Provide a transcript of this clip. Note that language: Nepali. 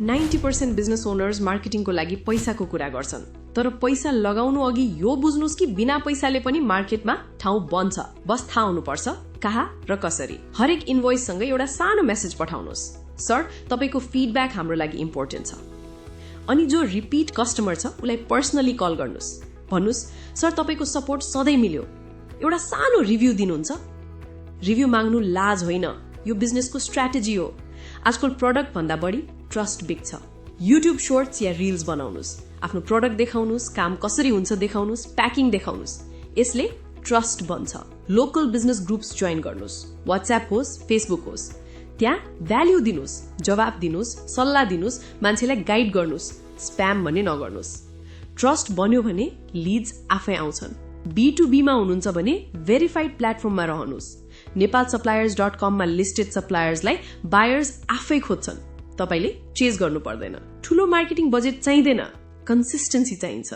90% बिजनेस ओनर्स मार्केटिङको लागि पैसाको कुरा गर्छन्, तर पैसा लगाउनु अघि यो बुझ्नुस् कि बिना पैसाले पनि मार्केटमा ठाउँ बन्छ। बस थाहा हुनुपर्छ कहाँ र कसरी। हरेक इन्भोइस सँग एउटा सानो मेसेज पठाउनुस्, सर तपाईको फिडब्याक हाम्रो लागि इम्पोर्टेन्ट छ। अनि जो रिपिट कस्टमर छ उलाई पर्सनली कल गर्नुस्, भन्नुस् सर तपाईको सपोर्ट सधैँ मिल्यो। एउटा सानो रिभ्यू दिनुहुन्छ। रिभ्यू माग्नु लाज होइन, यो बिजनेसको स्ट्र्याटेजी हो। आजकल प्रोडक्ट भन्दा बढी ट्रस्ट बिग छ। युट्युब शॉर्ट्स या रील्स बनाउनुस्, आफ्नो प्रोडक्ट देखाउनुस्, काम कसरी हुन्छ देखाउनुस्, प्याकिङ देखाउनुस्। यसले ट्रस्ट बन्छ। लोकल बिजनेस ग्रुप्स जोइन गर्नुस्, व्हाट्सएप होस्, फेसबुक होस्। त्यहाँ भ्याल्यू दिनुस्, जवाब दिनुस्, सल्लाह दिनुस्, मान्छेलाई गाइड गर्नुस्, स्प्याम भन्ने नगर्नुस्। ट्रस्ट बन्यो भने लिड्स आफै आउँछन्। B2B मा हुनुहुन्छ भने भेरिफाइड प्लेटफर्ममा रहनुस्। nepalsuppliers.com मा लिस्टेड सप्लायर्सलाई बायर्स आफै खोज्छन्, तपाईले चेज गर्नु पर्दैन। ठूलो मार्केटिङ बजेट चाहिँदैन, कन्सिस्टेन्सी चाहिन्छ।